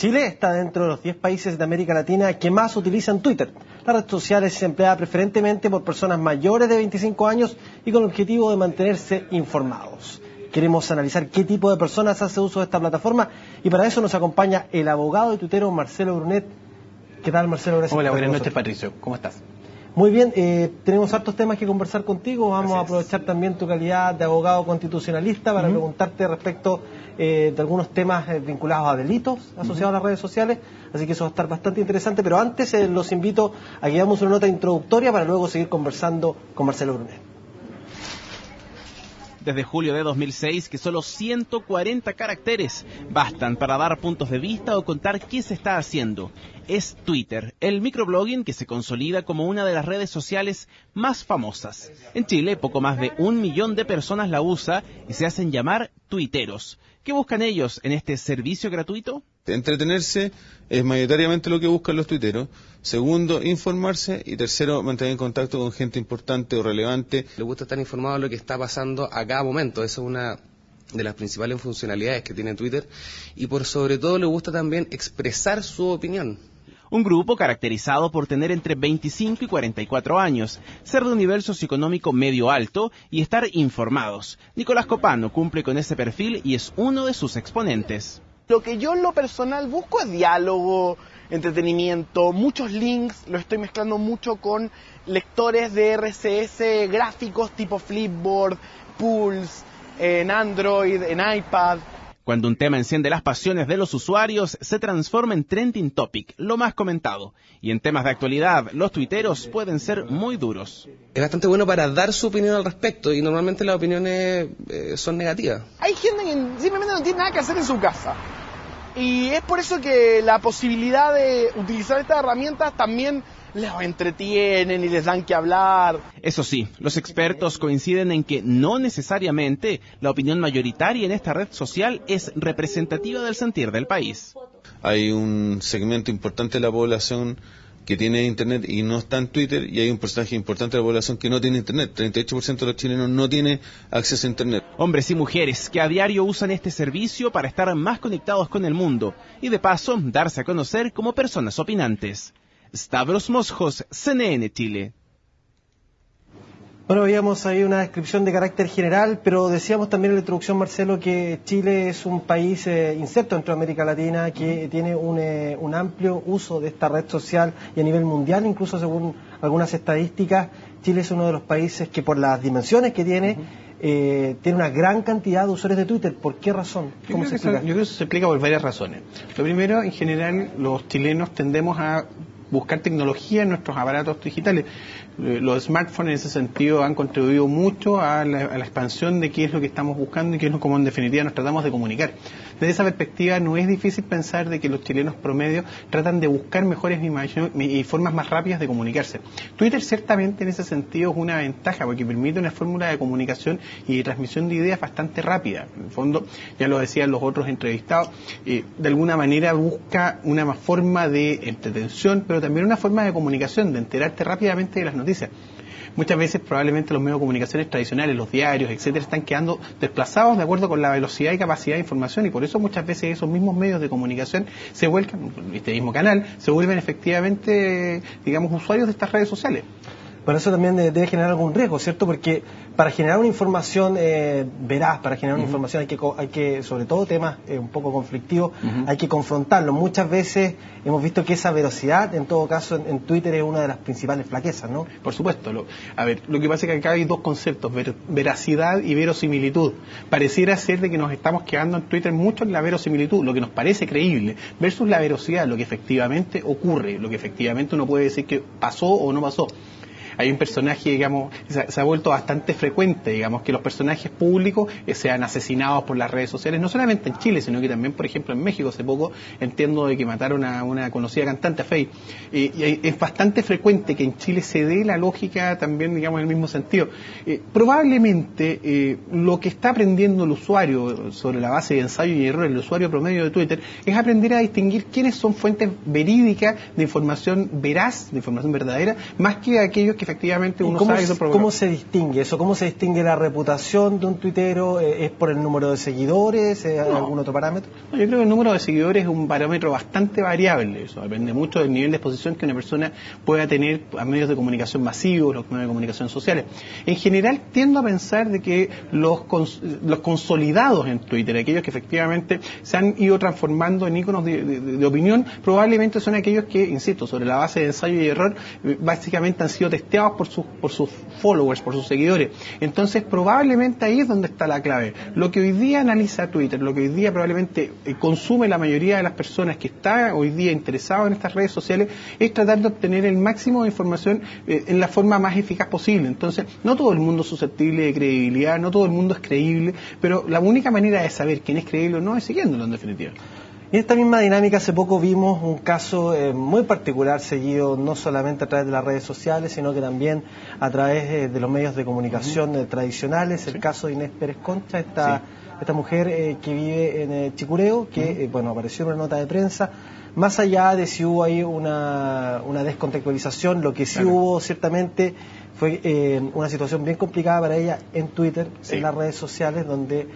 Chile está dentro de los 10 países de América Latina que más utilizan Twitter. La red social es empleada preferentemente por personas mayores de 25 años y con el objetivo de mantenerse informados. Queremos analizar qué tipo de personas hace uso de esta plataforma y para eso nos acompaña el abogado y tuitero Marcelo Brunet. ¿Qué tal, Marcelo? Gracias. Hola, buenas noches, Patricio. ¿Cómo estás? Muy bien, tenemos hartos temas que conversar contigo. Vamos a aprovechar también tu calidad de abogado constitucionalista para preguntarte respecto de algunos temas vinculados a delitos asociados a las redes sociales. Así que eso va a estar bastante interesante. Pero antes los invito a que hagamos una nota introductoria para luego seguir conversando con Marcelo Brunet. Desde julio de 2006 que solo 140 caracteres bastan para dar puntos de vista o contar qué se está haciendo. Es Twitter, el microblogging que se consolida como una de las redes sociales más famosas. En Chile, poco más de 1 millón de personas la usa y se hacen llamar tuiteros. ¿Qué buscan ellos en este servicio gratuito? Entretenerse es mayoritariamente lo que buscan los tuiteros. Segundo, informarse. Y tercero, mantener en contacto con gente importante o relevante. Le gusta estar informado de lo que está pasando a cada momento. Esa es una de las principales funcionalidades que tiene Twitter. Y por sobre todo le gusta también expresar su opinión. Un grupo caracterizado por tener entre 25 y 44 años, ser de un nivel socioeconómico medio alto y estar informados. Nicolás Copano cumple con ese perfil y es uno de sus exponentes. Lo que yo en lo personal busco es diálogo, entretenimiento, muchos links, lo estoy mezclando mucho con lectores de RSS gráficos tipo Flipboard, Pulse, en Android, en iPad. Cuando un tema enciende las pasiones de los usuarios, se transforma en trending topic, lo más comentado. Y en temas de actualidad, los tuiteros pueden ser muy duros. Es bastante bueno para dar su opinión al respecto y normalmente las opiniones son negativas. Hay gente que simplemente no tiene nada que hacer en su casa. Y es por eso que la posibilidad de utilizar estas herramientas también les entretienen y les dan que hablar. Eso sí, los expertos coinciden en que no necesariamente la opinión mayoritaria en esta red social es representativa del sentir del país. Hay un segmento importante de la población que tiene internet y no está en Twitter, y hay un porcentaje importante de la población que no tiene internet. 38% de los chilenos no tiene acceso a internet. Hombres y mujeres que a diario usan este servicio para estar más conectados con el mundo y de paso darse a conocer como personas opinantes. Stavros Mosjos, CNN Chile. Bueno, veíamos ahí una descripción de carácter general, pero decíamos también en la introducción, Marcelo, que Chile es un país inserto dentro de América Latina, que tiene un amplio uso de esta red social y a nivel mundial, incluso según algunas estadísticas, Chile es uno de los países que por las dimensiones que tiene, tiene una gran cantidad de usuarios de Twitter. ¿Por qué razón? ¿Cómo se explica? Yo creo que eso se explica por varias razones. Lo primero, en general, los chilenos tendemos a buscar tecnología en nuestros aparatos digitales. Los smartphones en ese sentido han contribuido mucho a la expansión de qué es lo que estamos buscando y qué es lo como en definitiva nos tratamos de comunicar. Desde esa perspectiva no es difícil pensar de que los chilenos promedio tratan de buscar mejores y formas más rápidas de comunicarse. Twitter ciertamente en ese sentido es una ventaja porque permite una fórmula de comunicación y de transmisión de ideas bastante rápida. En el fondo, ya lo decían los otros entrevistados, de alguna manera busca una forma de entretención, pero también una forma de comunicación, de enterarte rápidamente de las noticias. Muchas veces probablemente los medios de comunicaciones tradicionales, los diarios, etcétera, están quedando desplazados de acuerdo con la velocidad y capacidad de información, y por eso muchas veces esos mismos medios de comunicación se vuelcan, este mismo canal, se vuelven efectivamente, digamos, usuarios de estas redes sociales. Pero eso también debe generar algún riesgo, ¿cierto? Porque para generar una información veraz, para generar una información hay que, sobre todo temas un poco conflictivos, hay que confrontarlos. Muchas veces hemos visto que esa veracidad, en todo caso, en Twitter es una de las principales flaquezas, ¿no? Por supuesto. Lo que pasa es que acá hay dos conceptos, veracidad y verosimilitud. Pareciera ser de que nos estamos quedando en Twitter mucho en la verosimilitud, lo que nos parece creíble, versus la veracidad, lo que efectivamente ocurre, lo que efectivamente uno puede decir que pasó o no pasó. Hay un personaje, digamos, se ha vuelto bastante frecuente, digamos, que los personajes públicos sean asesinados por las redes sociales, no solamente en Chile, sino que también, por ejemplo, en México. Hace poco entiendo de que mataron a una conocida cantante, a Faye. Y es bastante frecuente que en Chile se dé la lógica también, digamos, en el mismo sentido. Probablemente lo que está aprendiendo el usuario sobre la base de ensayo y error, el usuario promedio de Twitter, es aprender a distinguir quiénes son fuentes verídicas de información veraz, de información verdadera, más que aquellos que efectivamente uno sabe que son provocados. ¿Cómo se distingue eso? ¿Cómo se distingue la reputación de un tuitero? ¿Es por el número de seguidores? ¿Algún otro parámetro? No, yo creo que el número de seguidores es un parámetro bastante variable. Eso depende mucho del nivel de exposición que una persona pueda tener a medios de comunicación masivos, los medios de comunicación sociales. En general, tiendo a pensar de que los consolidados en Twitter, aquellos que efectivamente se han ido transformando en íconos de opinión, probablemente son aquellos que, insisto, sobre la base de ensayo y error, básicamente han sido testeados por sus followers, por sus seguidores. Entonces, probablemente ahí es donde está la clave. Lo que hoy día analiza Twitter, lo que hoy día probablemente consume la mayoría de las personas que está hoy día interesado en estas redes sociales, es tratar de obtener el máximo de información en la forma más eficaz posible. Entonces, no todo el mundo es susceptible de credibilidad, no todo el mundo es creíble, pero la única manera de saber quién es creíble o no es siguiéndolo, en definitiva. Y en esta misma dinámica, hace poco vimos un caso muy particular, seguido no solamente a través de las redes sociales, sino que también a través de los medios de comunicación tradicionales, el caso de Inés Pérez Concha, esta mujer que vive en Chicureo, que apareció en una nota de prensa. Más allá de si hubo ahí una descontextualización, lo que sí hubo ciertamente fue una situación bien complicada para ella en Twitter, en las redes sociales, donde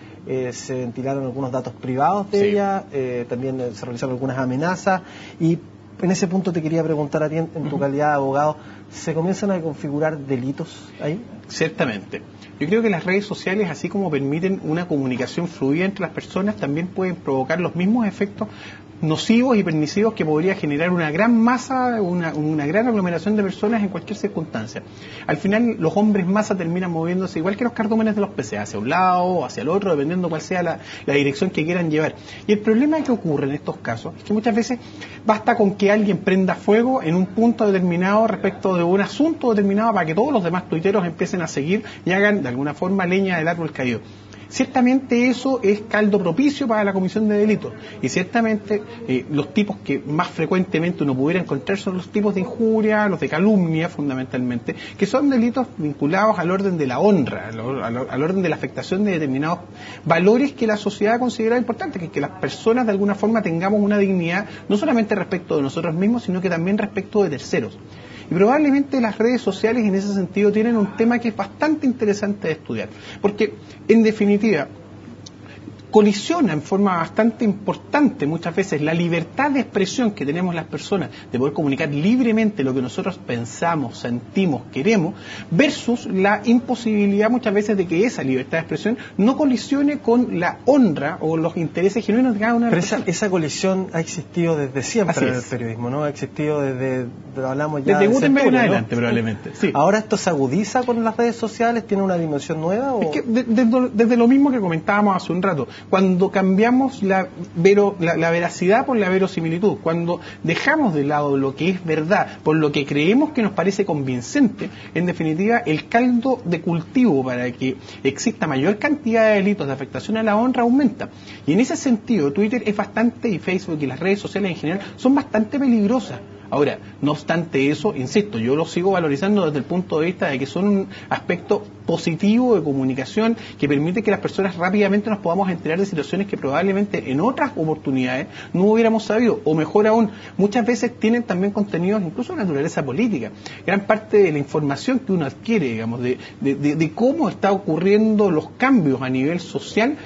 se ventilaron algunos datos privados de ella, también se realizaron algunas amenazas, y en ese punto te quería preguntar a ti, en tu calidad de abogado, ¿se comienzan a configurar delitos ahí? Ciertamente. Yo creo que las redes sociales, así como permiten una comunicación fluida entre las personas, también pueden provocar los mismos efectos nocivos y permisivos que podría generar una gran masa, una gran aglomeración de personas en cualquier circunstancia. Al final, los hombres masa terminan moviéndose igual que los cardúmenes de los peces, hacia un lado o hacia el otro, dependiendo cuál sea la dirección que quieran llevar. Y el problema que ocurre en estos casos es que muchas veces basta con que alguien prenda fuego en un punto determinado respecto de un asunto determinado para que todos los demás tuiteros empiecen a seguir y hagan de alguna forma leña del árbol caído. Ciertamente eso es caldo propicio para la comisión de delitos, y ciertamente los tipos que más frecuentemente uno pudiera encontrar son los tipos de injuria, los de calumnia fundamentalmente, que son delitos vinculados al orden de la honra, al orden de la afectación de determinados valores que la sociedad considera importantes, que las personas de alguna forma tengamos una dignidad no solamente respecto de nosotros mismos, sino que también respecto de terceros. Y probablemente las redes sociales en ese sentido tienen un tema que es bastante interesante de estudiar, porque en definitiva colisiona en forma bastante importante muchas veces la libertad de expresión que tenemos las personas de poder comunicar libremente lo que nosotros pensamos, sentimos, queremos, versus la imposibilidad muchas veces de que esa libertad de expresión no colisione con la honra o los intereses genuinos de cada una de las personas. Esa colisión ha existido desde siempre en el periodismo, ¿no? Ha existido hablamos ya desde Gutenberg en ¿no? adelante, probablemente. Sí. ¿Ahora esto se agudiza con las redes sociales? ¿Tiene una dimensión nueva? Es que desde lo mismo que comentábamos hace un rato, cuando cambiamos la veracidad por la verosimilitud, cuando dejamos de lado lo que es verdad por lo que creemos que nos parece convincente, en definitiva el caldo de cultivo para que exista mayor cantidad de delitos de afectación a la honra aumenta. Y en ese sentido Twitter es bastante, y Facebook y las redes sociales en general son bastante peligrosas. Ahora, no obstante eso, insisto, yo lo sigo valorizando desde el punto de vista de que son un aspecto positivo de comunicación que permite que las personas rápidamente nos podamos enterar de situaciones que probablemente en otras oportunidades no hubiéramos sabido, o mejor aún, muchas veces tienen también contenidos incluso de naturaleza política. Gran parte de la información que uno adquiere, digamos, de cómo está ocurriendo los cambios a nivel social,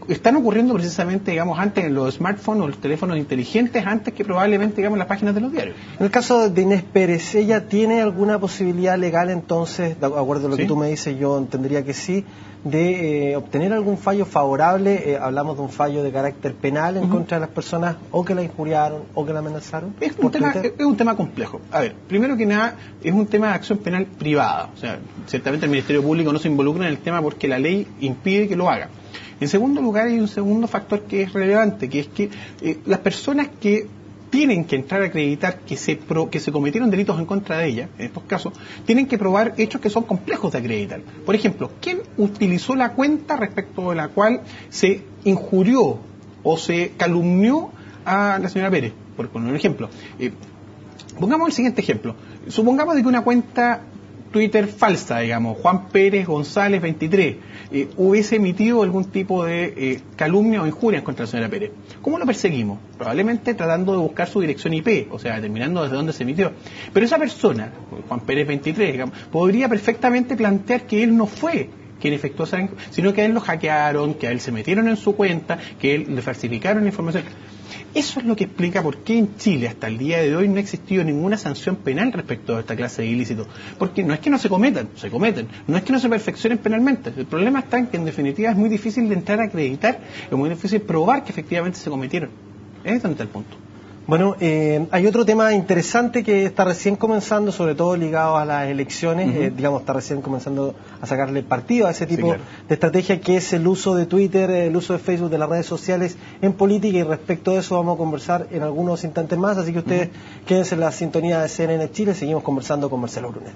están ocurriendo precisamente, digamos, antes en los smartphones o los teléfonos inteligentes, antes que probablemente, digamos, las páginas de los diarios. En el caso de Inés Pérez, ¿ella tiene alguna posibilidad legal entonces, de acuerdo a lo que tú me dices, yo entendería que sí, de obtener algún fallo favorable? Hablamos de un fallo de carácter penal en contra de las personas o que la injuriaron o que la amenazaron. Es un tema complejo. A ver, primero que nada, es un tema de acción penal privada. O sea, ciertamente el Ministerio Público no se involucra en el tema porque la ley impide que lo haga. En segundo lugar, hay un segundo factor que es relevante, que es que las personas que tienen que entrar a acreditar que se cometieron delitos en contra de ella, en estos casos, tienen que probar hechos que son complejos de acreditar. Por ejemplo, ¿quién utilizó la cuenta respecto de la cual se injurió o se calumnió a la señora Pérez? Por poner un ejemplo. Pongamos el siguiente ejemplo. Supongamos de que una cuenta Twitter falsa, digamos, Juan Pérez González 23, hubiese emitido algún tipo de calumnia o injuria contra la señora Pérez. ¿Cómo lo perseguimos? Probablemente tratando de buscar su dirección IP, o sea, determinando desde dónde se emitió. Pero esa persona, Juan Pérez 23, digamos, podría perfectamente plantear que él no fue quien efectuó esa, sino que a él lo hackearon, que a él se metieron en su cuenta, que a él le falsificaron la información. Eso es lo que explica por qué en Chile hasta el día de hoy no ha existido ninguna sanción penal respecto a esta clase de ilícitos. Porque no es que no se cometen, se cometen. No es que no se perfeccionen penalmente. El problema está en que en definitiva es muy difícil de entrar a acreditar, es muy difícil probar que efectivamente se cometieron. Es donde está el punto. Bueno, hay otro tema interesante que está recién comenzando, sobre todo ligado a las elecciones, digamos, está recién comenzando a sacarle partido a ese tipo de estrategia, que es el uso de Twitter, el uso de Facebook, de las redes sociales en política, y respecto de eso vamos a conversar en algunos instantes más, así que ustedes quédense en la sintonía de CNN Chile, seguimos conversando con Marcelo Brunet.